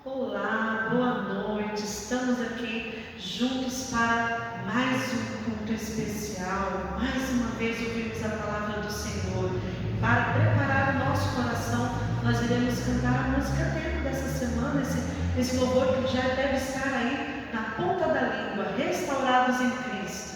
Olá, boa noite. Estamos aqui juntos para mais um culto especial. Mais uma vez ouvimos a palavra do Senhor. Para preparar o nosso coração, nós iremos cantar a música tema dessa semana, esse louvor que já deve estar aí na ponta da língua, Restaurados em Cristo.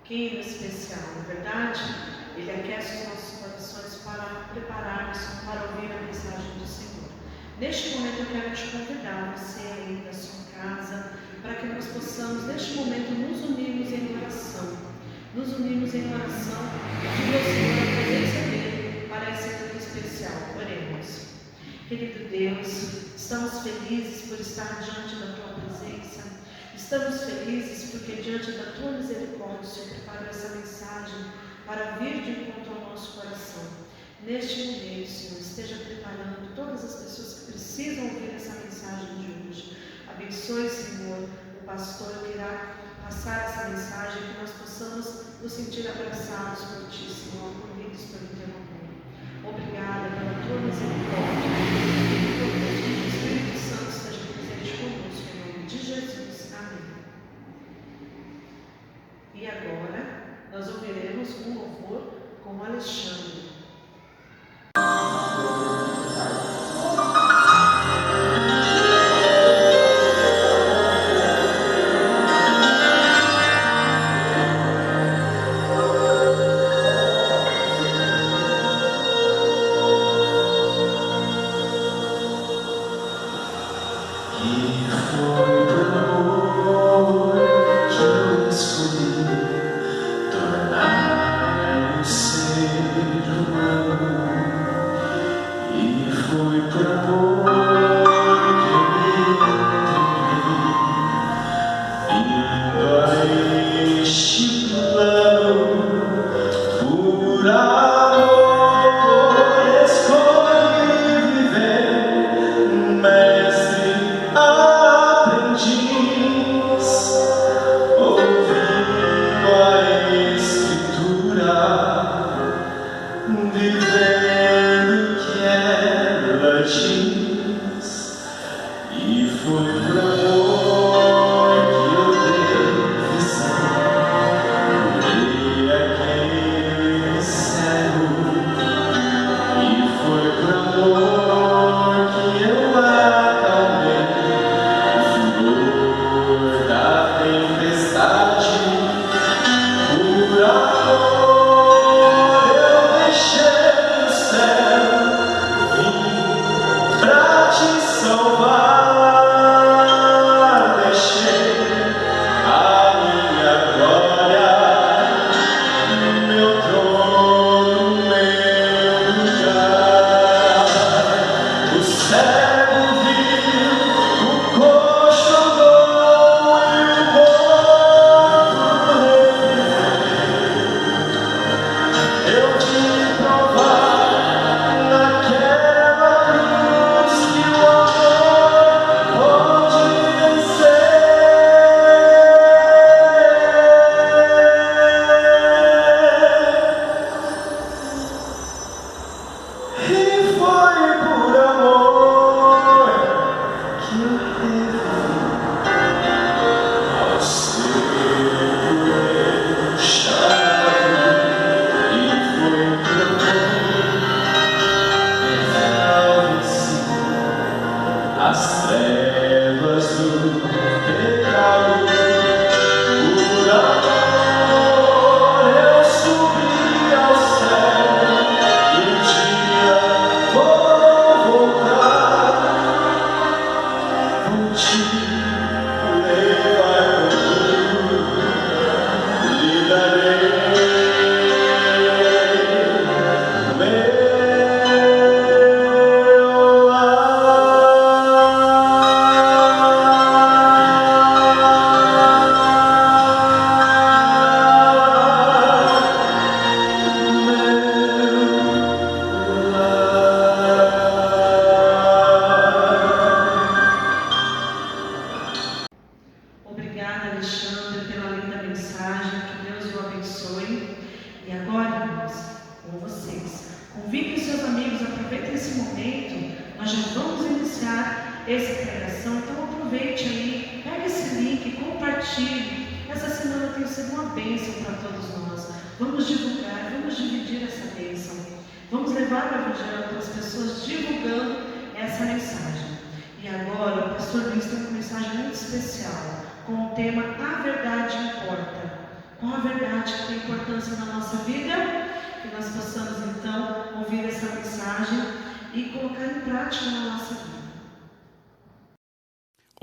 Que hino especial, não é verdade? Ele aquece os nossos corações para prepararmos para ouvir a mensagem do Senhor. Neste momento eu quero te convidar, você aí da sua casa, para que nós possamos, neste momento, nos unirmos em oração. Nos unirmos em oração, pedir ao Senhor a presença dEle para esse tempo especial. Oremos. Querido Deus, estamos felizes por estar diante da Tua presença. Estamos felizes porque diante da Tua misericórdia, o Senhor preparou essa mensagem para vir de encontro ao nosso coração. Neste momento, Senhor, esteja preparando todas as pessoas que precisam ouvir essa mensagem de hoje. Abençoe, Senhor, o pastor que irá passar essa mensagem, que nós possamos nos sentir abraçados por Ti, Senhor, acolhidos pelo Teu amor. Obrigada pela Tua misericórdia. Que o Espírito Santo esteja presente conosco, em nome de Jesus. Amém. E agora, nós ouviremos um louvor com o Alexandre. essa pregação, então aproveite aí, pega esse link, compartilhe. Essa semana tem sido uma bênção para todos nós. Vamos divulgar, vamos dividir essa bênção. Vamos levar o Evangelho para as pessoas divulgando essa mensagem. E agora o pastor Luiz tem uma mensagem muito especial, com o tema A Verdade Importa. Qual a verdade que tem importância na nossa vida? Que nós possamos então ouvir essa mensagem e colocar em prática na nossa vida.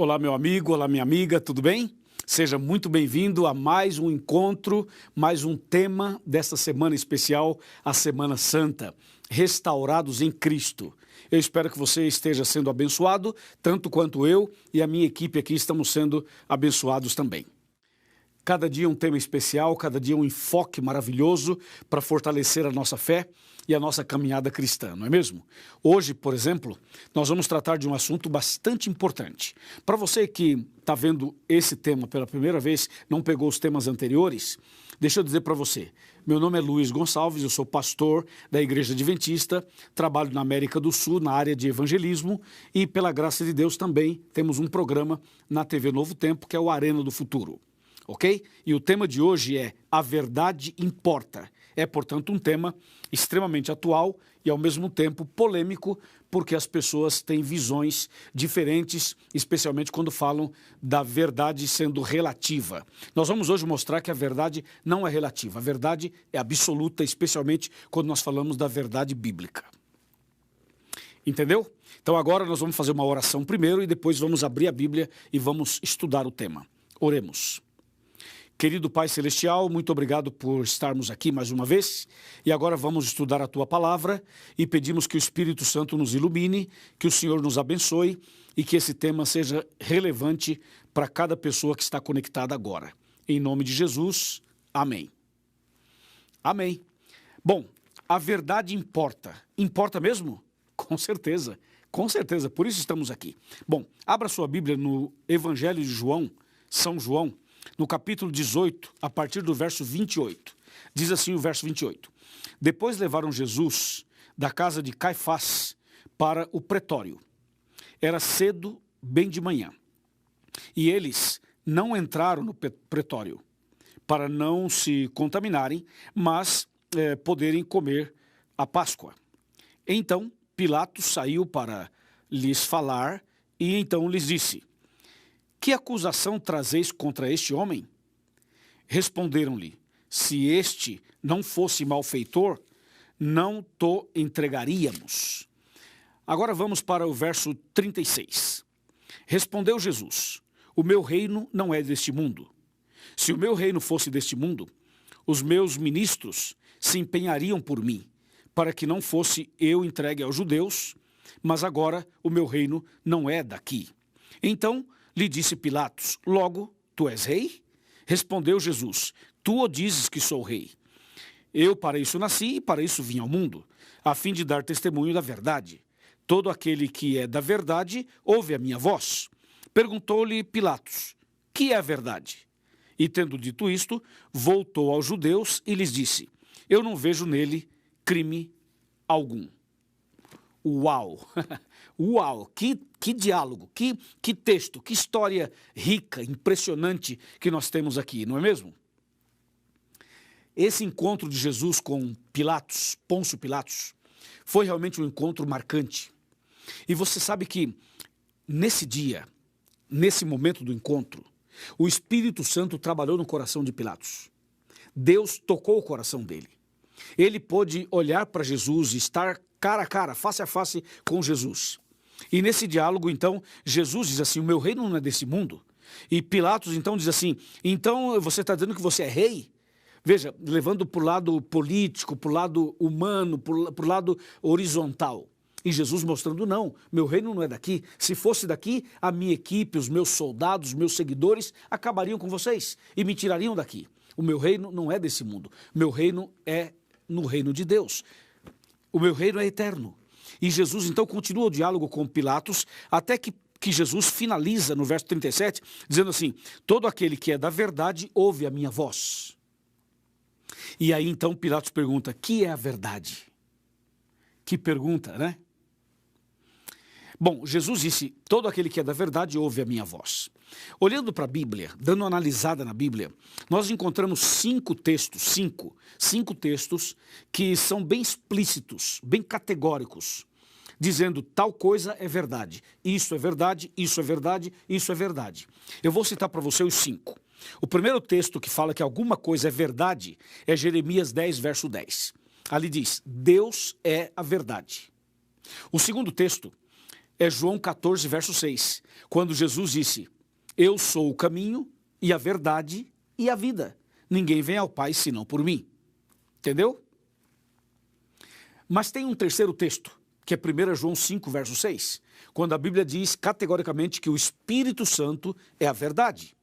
Olá meu amigo, olá minha amiga, tudo bem? Seja muito bem-vindo a mais um encontro, mais um tema desta semana especial, a Semana Santa, Restaurados em Cristo. Eu espero que você esteja sendo abençoado, tanto quanto eu e a minha equipe aqui estamos sendo abençoados também. Cada dia um tema especial, cada dia um enfoque maravilhoso para fortalecer a nossa fé e a nossa caminhada cristã, não é mesmo? Hoje, por exemplo, nós vamos tratar de um assunto bastante importante. Para você que está vendo esse tema pela primeira vez, não pegou os temas anteriores, deixa eu dizer para você, meu nome é Luiz Gonçalves, eu sou pastor da Igreja Adventista, trabalho na América do Sul, na área de evangelismo e, pela graça de Deus, também temos um programa na TV Novo Tempo, que é o Arena do Futuro. Ok? E o tema de hoje é A Verdade Importa. É, portanto, um tema extremamente atual e, ao mesmo tempo, polêmico, porque as pessoas têm visões diferentes, especialmente quando falam da verdade sendo relativa. Nós vamos hoje mostrar que a verdade não é relativa, a verdade é absoluta, especialmente quando nós falamos da verdade bíblica. Entendeu? Então agora nós vamos fazer uma oração primeiro e depois vamos abrir a Bíblia e vamos estudar o tema. Oremos. Querido Pai Celestial, muito obrigado por estarmos aqui mais uma vez e agora vamos estudar a Tua Palavra e pedimos que o Espírito Santo nos ilumine, que o Senhor nos abençoe e que esse tema seja relevante para cada pessoa que está conectada agora. Em nome de Jesus, amém. Amém. Bom, a verdade importa. Importa mesmo? Com certeza, por isso estamos aqui. Bom, abra sua Bíblia no Evangelho de João, São João, no capítulo 18, a partir do verso 28. Diz assim o verso 28. Depois levaram Jesus da casa de Caifás para o pretório. Era cedo, bem de manhã. E eles não entraram no pretório para não se contaminarem, mas poderem comer a Páscoa. Então Pilatos saiu para lhes falar e então lhes disse: que acusação trazeis contra este homem? Responderam-lhe: se este não fosse malfeitor, não te entregaríamos. Agora vamos para o verso 36. Respondeu Jesus: o meu reino não é deste mundo. Se o meu reino fosse deste mundo, os meus ministros se empenhariam por mim, para que não fosse eu entregue aos judeus, mas agora o meu reino não é daqui. Então lhe disse Pilatos: logo, tu és rei? Respondeu Jesus: tu o dizes que sou rei. Eu para isso nasci e para isso vim ao mundo, a fim de dar testemunho da verdade. Todo aquele que é da verdade ouve a minha voz. Perguntou-lhe Pilatos: que é a verdade? E tendo dito isto, voltou aos judeus e lhes disse: eu não vejo nele crime algum. Uau! Uau! Que diálogo, que texto, que história rica, impressionante que nós temos aqui, não é mesmo? Esse encontro de Jesus com Pilatos, Pôncio Pilatos, foi realmente um encontro marcante. E você sabe que nesse dia, nesse momento do encontro, o Espírito Santo trabalhou no coração de Pilatos. Deus tocou o coração dele. Ele pôde olhar para Jesus e estar cara a cara, face a face com Jesus. E nesse diálogo, então, Jesus diz assim: o meu reino não é desse mundo. E Pilatos, então, diz assim: então você está dizendo que você é rei? Veja, levando para o lado político, para o lado humano, para o lado horizontal. E Jesus mostrando: não, meu reino não é daqui. Se fosse daqui, a minha equipe, os meus soldados, os meus seguidores acabariam com vocês e me tirariam daqui. O meu reino não é desse mundo. Meu reino é no reino de Deus. O meu reino é eterno. E Jesus então continua o diálogo com Pilatos, até que Jesus finaliza no verso 37, dizendo assim: todo aquele que é da verdade ouve a minha voz. E aí então Pilatos pergunta: que é a verdade? Que pergunta, né? Bom, Jesus disse: todo aquele que é da verdade ouve a minha voz. Olhando para a Bíblia, dando uma analisada na Bíblia, nós encontramos cinco textos que são bem explícitos, bem categóricos, dizendo tal coisa é verdade, isso é verdade, isso é verdade, isso é verdade. Eu vou citar para você os cinco. O primeiro texto que fala que alguma coisa é verdade é Jeremias 10, verso 10. Ali diz: Deus é a verdade. O segundo texto é João 14, verso 6, quando Jesus disse: eu sou o caminho, e a verdade e a vida. Ninguém vem ao Pai senão por mim. Entendeu? Mas tem um terceiro texto, que é 1 João 5, verso 6, quando a Bíblia diz categoricamente que o Espírito Santo é a verdade.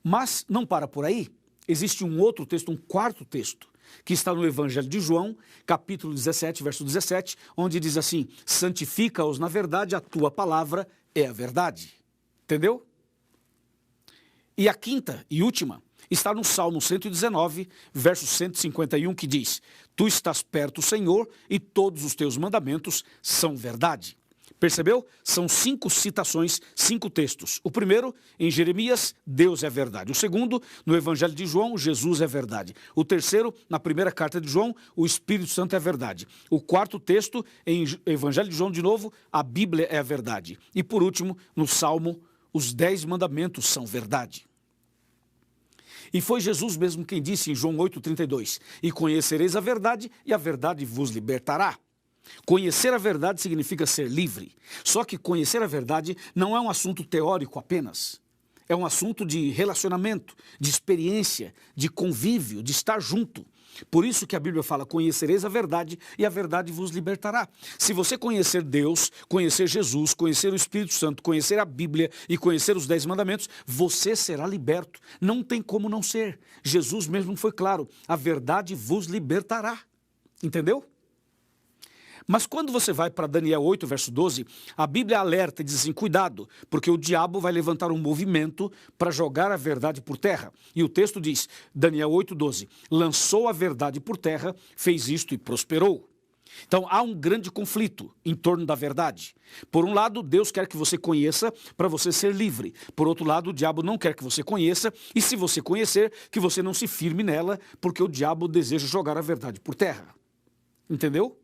Mas não para por aí. Existe um outro texto, um quarto texto, que está no Evangelho de João, capítulo 17, verso 17, onde diz assim: santifica-os na verdade, a tua palavra é a verdade. Entendeu? E a quinta e última está no Salmo 119, verso 151, que diz: tu estás perto, Senhor, e todos os teus mandamentos são verdade. Percebeu? São 5 citações, 5 textos. O primeiro, em Jeremias, Deus é verdade. O segundo, no Evangelho de João, Jesus é verdade. O terceiro, na primeira carta de João, o Espírito Santo é verdade. O quarto texto, em Evangelho de João de novo, a Bíblia é a verdade. E por último, no Salmo, os 10 mandamentos são verdade. E foi Jesus mesmo quem disse em João 8,32, e conhecereis a verdade, e a verdade vos libertará. Conhecer a verdade significa ser livre. Só que conhecer a verdade não é um assunto teórico apenas. É um assunto de relacionamento, de experiência, de convívio, de estar junto. Por isso que a Bíblia fala: conhecereis a verdade e a verdade vos libertará. Se você conhecer Deus, conhecer Jesus, conhecer o Espírito Santo, conhecer a Bíblia e conhecer os 10 mandamentos, você será liberto. Não tem como não ser. Jesus mesmo foi claro: a verdade vos libertará. Entendeu? Mas quando você vai para Daniel 8, verso 12, a Bíblia alerta e diz assim: cuidado, porque o diabo vai levantar um movimento para jogar a verdade por terra. E o texto diz, Daniel 8, 12, lançou a verdade por terra, fez isto e prosperou. Então há um grande conflito em torno da verdade. Por um lado, Deus quer que você conheça para você ser livre. Por outro lado, o diabo não quer que você conheça, e se você conhecer, que você não se firme nela, porque o diabo deseja jogar a verdade por terra. Entendeu?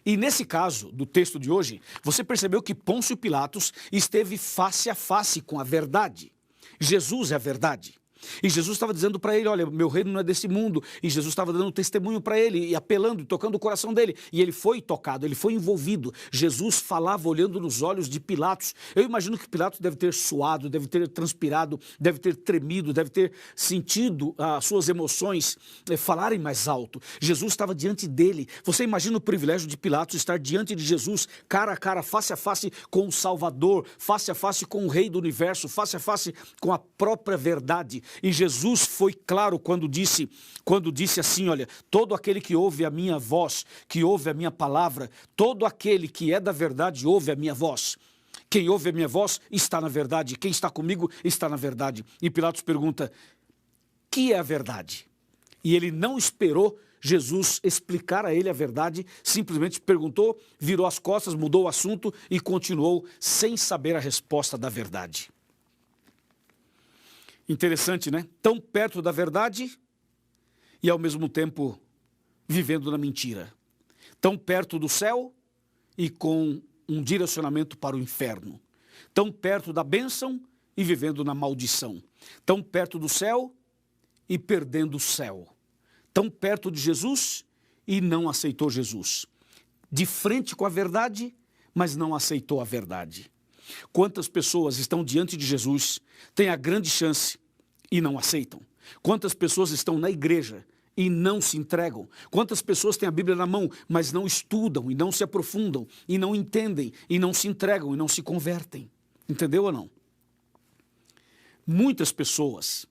E nesse caso do texto de hoje, você percebeu que Pôncio Pilatos esteve face a face com a verdade. Jesus é a verdade. E Jesus estava dizendo para ele: olha, meu reino não é desse mundo. E Jesus estava dando testemunho para ele, e apelando, e tocando o coração dele. E ele foi tocado, ele foi envolvido. Jesus falava olhando nos olhos de Pilatos. Eu imagino que Pilatos deve ter suado, deve ter transpirado, deve ter tremido, deve ter sentido as suas emoções falarem mais alto. Jesus estava diante dele. Você imagina o privilégio de Pilatos estar diante de Jesus, cara a cara, face a face com o Salvador, face a face com o Rei do Universo, face a face com a própria verdade. E Jesus foi claro quando disse assim: olha, todo aquele que ouve a minha voz, que ouve a minha palavra, todo aquele que é da verdade ouve a minha voz. Quem ouve a minha voz está na verdade, quem está comigo está na verdade. E Pilatos pergunta: que é a verdade? E ele não esperou Jesus explicar a ele a verdade, simplesmente perguntou, virou as costas, mudou o assunto e continuou sem saber a resposta da verdade. Interessante, né? Tão perto da verdade e ao mesmo tempo vivendo na mentira. Tão perto do céu e com um direcionamento para o inferno. Tão perto da bênção e vivendo na maldição. Tão perto do céu e perdendo o céu. Tão perto de Jesus e não aceitou Jesus. De frente com a verdade, mas não aceitou a verdade. Quantas pessoas estão diante de Jesus, têm a grande chance e não aceitam? Quantas pessoas estão na igreja e não se entregam? Quantas pessoas têm a Bíblia na mão, mas não estudam e não se aprofundam, e não entendem, e não se entregam, e não se convertem? Entendeu ou não? Muitas pessoas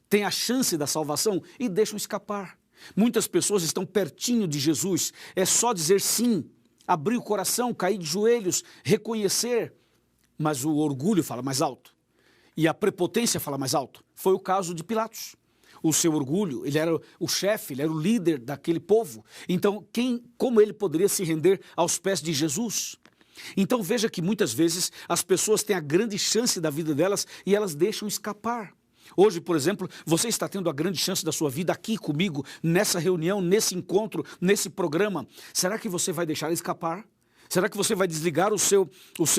têm a chance da salvação e deixam escapar. Muitas pessoas estão pertinho de Jesus, é só dizer sim, abrir o coração, cair de joelhos, reconhecer, mas o orgulho fala mais alto e a prepotência fala mais alto. Foi o caso de Pilatos. O seu orgulho, ele era o chefe, ele era o líder daquele povo. Então, como ele poderia se render aos pés de Jesus? Então veja que muitas vezes as pessoas têm a grande chance da vida delas e elas deixam escapar. Hoje, por exemplo, você está tendo a grande chance da sua vida aqui comigo, nessa reunião, nesse encontro, nesse programa. Será que você vai deixar escapar? Será que você vai desligar o seu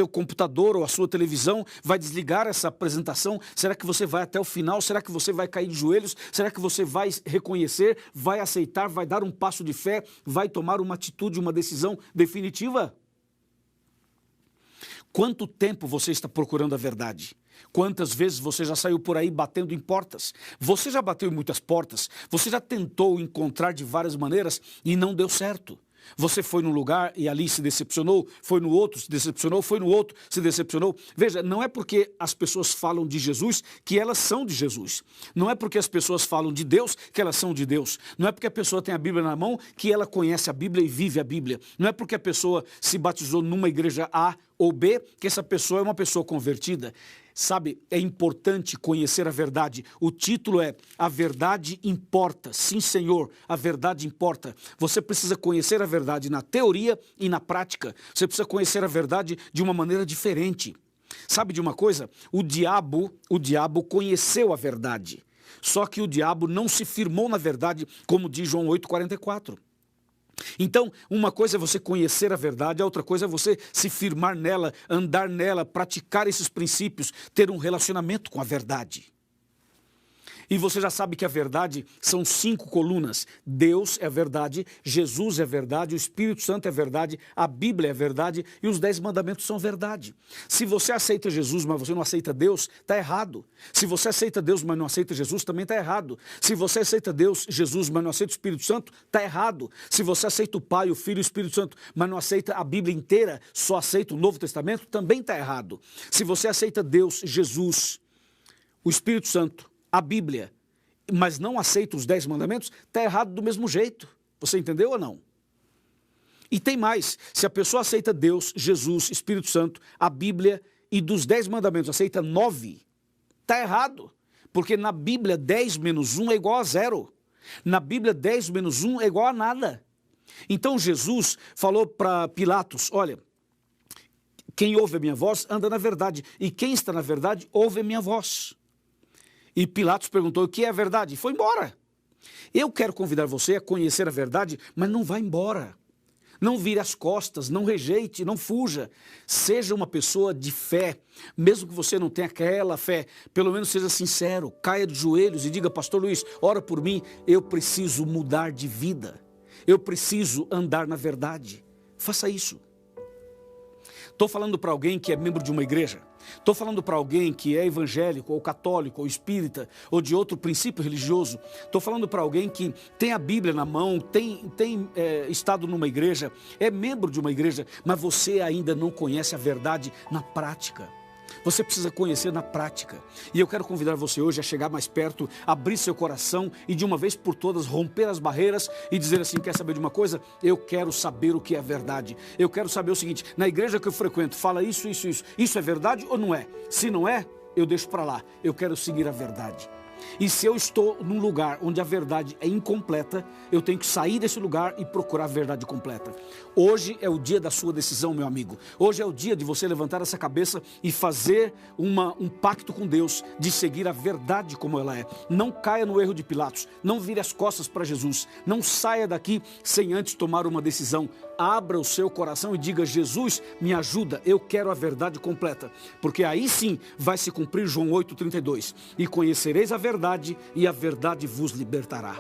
computador ou a sua televisão? Vai desligar essa apresentação? Será que você vai até o final? Será que você vai cair de joelhos? Será que você vai reconhecer, vai aceitar, vai dar um passo de fé, vai tomar uma atitude, uma decisão definitiva? Quanto tempo você está procurando a verdade? Quantas vezes você já saiu por aí batendo em portas? Você já bateu em muitas portas? Você já tentou encontrar de várias maneiras e não deu certo? Você foi num lugar e ali se decepcionou, foi no outro, se decepcionou, foi no outro, se decepcionou. Veja, não é porque as pessoas falam de Jesus que elas são de Jesus. Não é porque as pessoas falam de Deus que elas são de Deus. Não é porque a pessoa tem a Bíblia na mão que ela conhece a Bíblia e vive a Bíblia. Não é porque a pessoa se batizou numa igreja A ou B que essa pessoa é uma pessoa convertida. Sabe, é importante conhecer a verdade. O título é A Verdade Importa. Sim, Senhor, a verdade importa. Você precisa conhecer a verdade na teoria e na prática. Você precisa conhecer a verdade de uma maneira diferente. Sabe de uma coisa? O diabo conheceu a verdade. Só que o diabo não se firmou na verdade, como diz João 8,44. Então, uma coisa é você conhecer a verdade, a outra coisa é você se firmar nela, andar nela, praticar esses princípios, ter um relacionamento com a verdade. E você já sabe que a verdade são 5 colunas. Deus é a verdade, Jesus é a verdade, o Espírito Santo é a verdade, a Bíblia é a verdade e os 10 mandamentos são verdade. Se você aceita Jesus, mas você não aceita Deus, está errado. Se você aceita Deus, mas não aceita Jesus, também está errado. Se você aceita Deus, Jesus, mas não aceita o Espírito Santo, está errado. Se você aceita o Pai, o Filho e o Espírito Santo, mas não aceita a Bíblia inteira, só aceita o Novo Testamento, também está errado. Se você aceita Deus, Jesus, o Espírito Santo, a Bíblia, mas não aceita os 10 mandamentos, está errado do mesmo jeito. Você entendeu ou não? E tem mais, se a pessoa aceita Deus, Jesus, Espírito Santo, a Bíblia e dos 10 mandamentos aceita 9, está errado. Porque na Bíblia 10 menos 1 é igual a 0. Na Bíblia 10 menos 1 é igual a nada. Então Jesus falou para Pilatos, olha, quem ouve a minha voz anda na verdade, e quem está na verdade ouve a minha voz. E Pilatos perguntou, o que é a verdade? E foi embora. Eu quero convidar você a conhecer a verdade, mas não vá embora. Não vire as costas, não rejeite, não fuja. Seja uma pessoa de fé. Mesmo que você não tenha aquela fé, pelo menos seja sincero, caia de joelhos e diga, pastor Luiz, ora por mim, eu preciso mudar de vida. Eu preciso andar na verdade. Faça isso. Estou falando para alguém que é membro de uma igreja. Estou falando para alguém que é evangélico, ou católico, ou espírita, ou de outro princípio religioso. Estou falando para alguém que tem a Bíblia na mão, tem estado numa igreja, é membro de uma igreja, mas você ainda não conhece a verdade na prática. Você precisa conhecer na prática. E eu quero convidar você hoje a chegar mais perto, abrir seu coração e de uma vez por todas romper as barreiras e dizer assim, quer saber de uma coisa? Eu quero saber o que é verdade. Eu quero saber o seguinte, na igreja que eu frequento, fala isso, isso, isso. Isso é verdade ou não é? Se não é, eu deixo para lá. Eu quero seguir a verdade. E se eu estou num lugar onde a verdade é incompleta, eu tenho que sair desse lugar e procurar a verdade completa. Hoje é o dia da sua decisão, meu amigo. Hoje é o dia de você levantar essa cabeça e fazer um pacto com Deus, de seguir a verdade como ela é. Não caia no erro de Pilatos, não vire as costas para Jesus, não saia daqui sem antes tomar uma decisão. Abra o seu coração e diga, Jesus, me ajuda, eu quero a verdade completa. Porque aí sim vai se cumprir João 8,32. E conhecereis a verdade e a verdade vos libertará.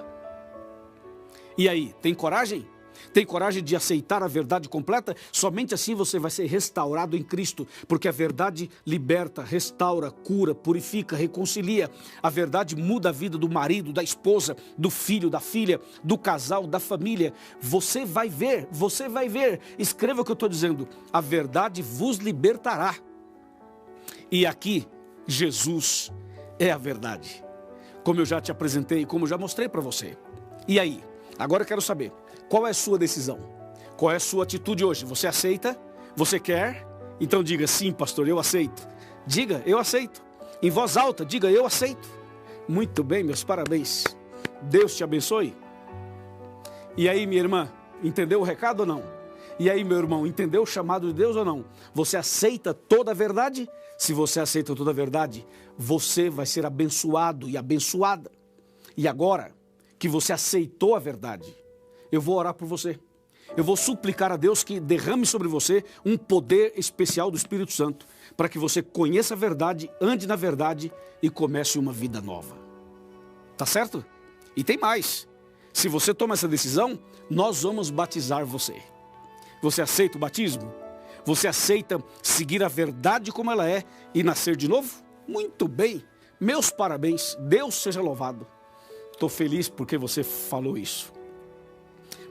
E aí, tem coragem? Tem coragem de aceitar a verdade completa? Somente assim você vai ser restaurado em Cristo, porque a verdade liberta, restaura, cura, purifica, reconcilia. A verdade muda a vida do marido, da esposa, do filho, da filha, do casal, da família. Você vai ver, você vai ver. Escreva o que eu estou dizendo. A verdade vos libertará. E aqui, Jesus é a verdade. Como eu já te apresentei, como eu já mostrei para você. E aí? Agora eu quero saber, qual é a sua decisão? Qual é a sua atitude hoje? Você aceita? Você quer? Então diga, sim, pastor, eu aceito. Diga, eu aceito. Em voz alta, diga, eu aceito. Muito bem, meus parabéns. Deus te abençoe. E aí, minha irmã, entendeu o recado ou não? E aí, meu irmão, entendeu o chamado de Deus ou não? Você aceita toda a verdade? Se você aceita toda a verdade, você vai ser abençoado e abençoada. E agora que você aceitou a verdade, eu vou orar por você. Eu vou suplicar a Deus que derrame sobre você um poder especial do Espírito Santo, para que você conheça a verdade, ande na verdade e comece uma vida nova. Tá certo? E tem mais. Se você toma essa decisão, nós vamos batizar você. Você aceita o batismo? Você aceita seguir a verdade como ela é e nascer de novo? Muito bem, meus parabéns, Deus seja louvado. Estou feliz porque você falou isso,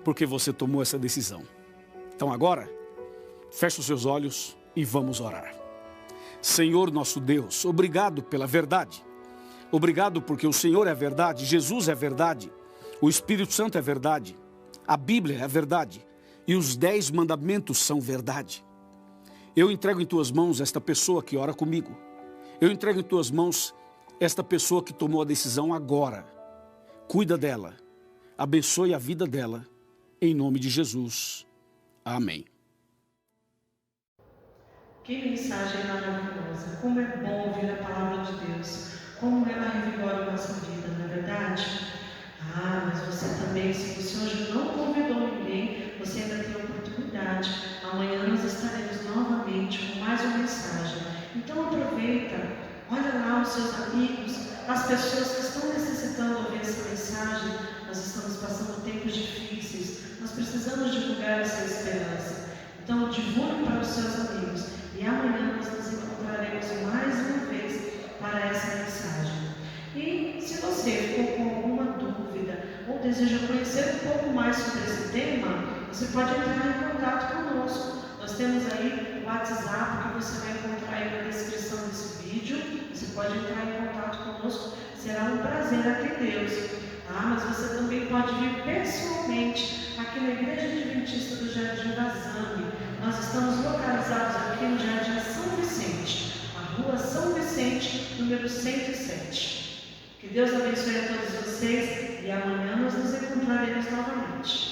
porque você tomou essa decisão. Então agora, feche os seus olhos e vamos orar. Senhor nosso Deus, obrigado pela verdade. Obrigado porque o Senhor é a verdade, Jesus é a verdade, o Espírito Santo é a verdade, a Bíblia é a verdade e os 10 mandamentos são verdade. Eu entrego em tuas mãos esta pessoa que ora comigo. Eu entrego em tuas mãos esta pessoa que tomou a decisão agora. Cuida dela, abençoe a vida dela, em nome de Jesus. Amém. Que mensagem maravilhosa! Como é bom ouvir a palavra de Deus, como ela revigora a nossa vida, não é verdade? Mas você também, se você hoje não convidou ninguém, você ainda tem a oportunidade. Amanhã nós estaremos novamente com mais uma mensagem. Então aproveita, olha lá os seus amigos, as pessoas que estão necessitando ouvir essa mensagem. Nós estamos passando tempos difíceis, nós precisamos divulgar essa esperança. Então divulgue para os seus amigos e amanhã nós nos encontraremos mais uma vez para essa mensagem. E se você ficou com alguma dúvida ou deseja conhecer um pouco mais sobre esse tema, você pode entrar em contato conosco. Nós temos aí o WhatsApp que você vai encontrar aí na descrição desse vídeo. Você pode entrar em contato conosco, será um prazer atendê-los. Mas você também pode vir pessoalmente aqui na Igreja Adventista do Jardim Vazambi. Nós estamos localizados aqui no Jardim São Vicente, a Rua São Vicente, número 107. Que Deus abençoe a todos vocês e amanhã nós nos encontraremos novamente.